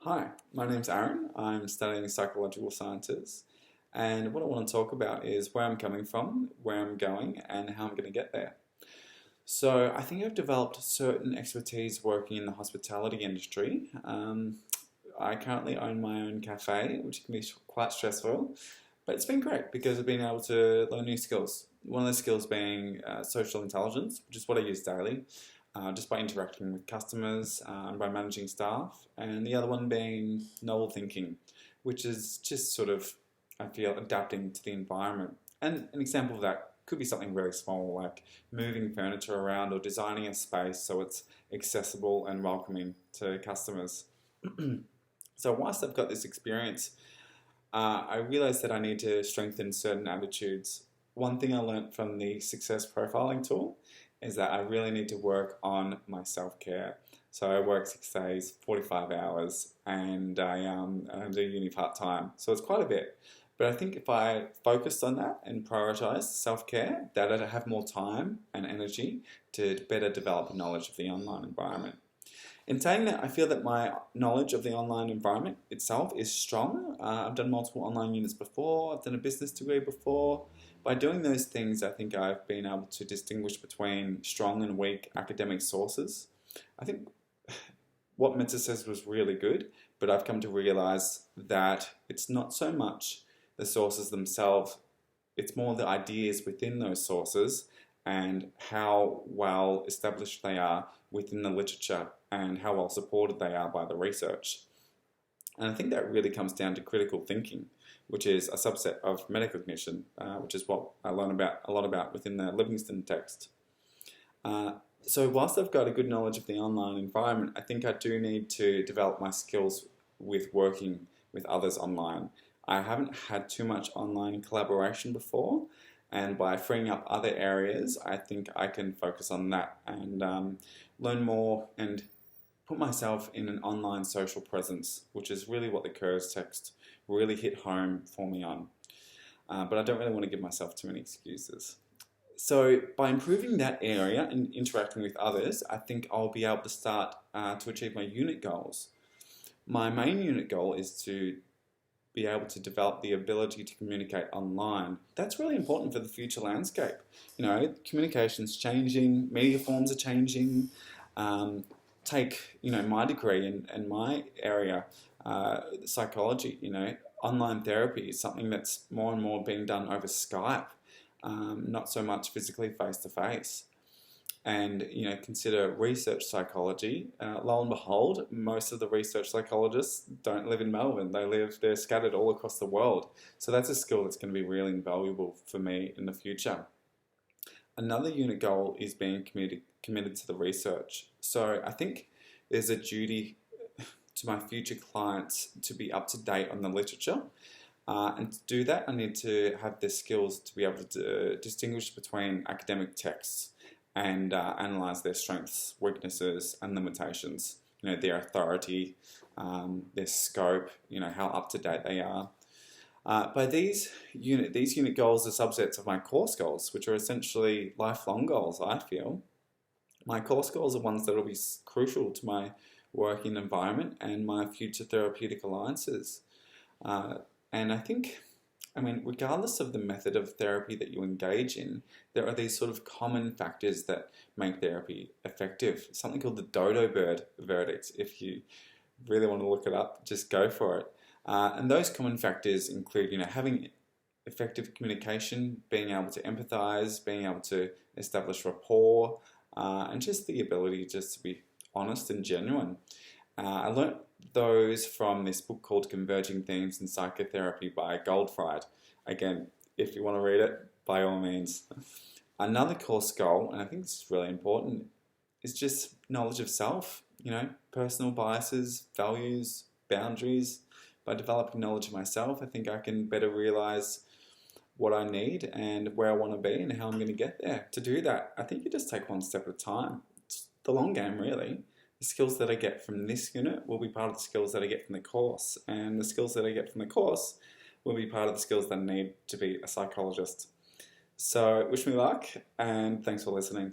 Hi, my name's Aaron. I'm studying psychological sciences, and what I want to talk about is where I'm coming from, where I'm going, and how I'm going to get there. So, I think I've developed certain expertise working in the hospitality industry. I currently own my own cafe, which can be quite stressful, but it's been great because I've been able to learn new skills. One of the skills being social intelligence, which is what I use daily, just by interacting with customers and by managing staff. And the other one being novel thinking, which is just sort of, I feel, adapting to the environment. And an example of that could be something very small, like moving furniture around or designing a space so it's accessible and welcoming to customers. So whilst I've got this experience, I realized that I need to strengthen certain attitudes. One thing I learned from the success profiling tool is that I really need to work on my self-care. So I work 6 days, 45 hours, and I do uni part-time. So it's quite a bit. But I think if I focused on that and prioritise self-care, that I'd have more time and energy to better develop knowledge of the online environment. In saying that, I feel that my knowledge of the online environment itself is strong. I've done multiple online units before, I've done a business degree before. By doing those things, I think I've been able to distinguish between strong and weak academic sources. I think what Metzger says was really good, but I've come to realise that it's not so much the sources themselves, it's more the ideas within those sources and how well established they are within the literature and how well supported they are by the research. And I think that really comes down to critical thinking, which is a subset of metacognition, which is what I learn a lot about within the Livingstone text. So whilst I've got a good knowledge of the online environment, I think I do need to develop my skills with working with others online. I haven't had too much online collaboration before, and by freeing up other areas, I think I can focus on that and learn more and put myself in an online social presence, which is really what the Kear's text really hit home for me on. But I don't really want to give myself too many excuses. So by improving that area and interacting with others, I think I'll be able to start to achieve my unit goals. My main unit goal is to be able to develop the ability to communicate online. That's really important for the future landscape. You know, communication's changing, media forms are changing. Take, my degree and my area, psychology, online therapy is something that's more and more being done over Skype, not so much physically face-to-face. And, consider research psychology. Lo and behold, most of the research psychologists don't live in Melbourne. They're scattered all across the world. So that's a skill that's going to be really invaluable for me in the future. Another unit goal is being committed to the research. So I think there's a duty to my future clients to be up to date on the literature. And to do that, I need to have the skills to be able to distinguish between academic texts and analyse their strengths, weaknesses, and limitations. Their authority, their scope, how up to date they are. By these unit goals are subsets of my course goals, which are essentially lifelong goals, I feel. My course goals are ones that will be crucial to my working environment and my future therapeutic alliances. And I think, regardless of the method of therapy that you engage in, there are these sort of common factors that make therapy effective. Something called the dodo bird verdict. If you really want to look it up, just go for it. And those common factors include, having effective communication, being able to empathize, being able to establish rapport, and just the ability just to be honest and genuine. I learnt those from this book called Converging Themes in Psychotherapy by Goldfried. Again, if you want to read it, by all means. Another course goal, and I think this is really important, is just knowledge of self, personal biases, values, boundaries. By developing knowledge of myself, I think I can better realise what I need and where I want to be and how I'm going to get there. To do that, I think you just take one step at a time. It's the long game, really. The skills that I get from this unit will be part of the skills that I get from the course, and the skills that I get from the course will be part of the skills that I need to be a psychologist. So wish me luck, and thanks for listening.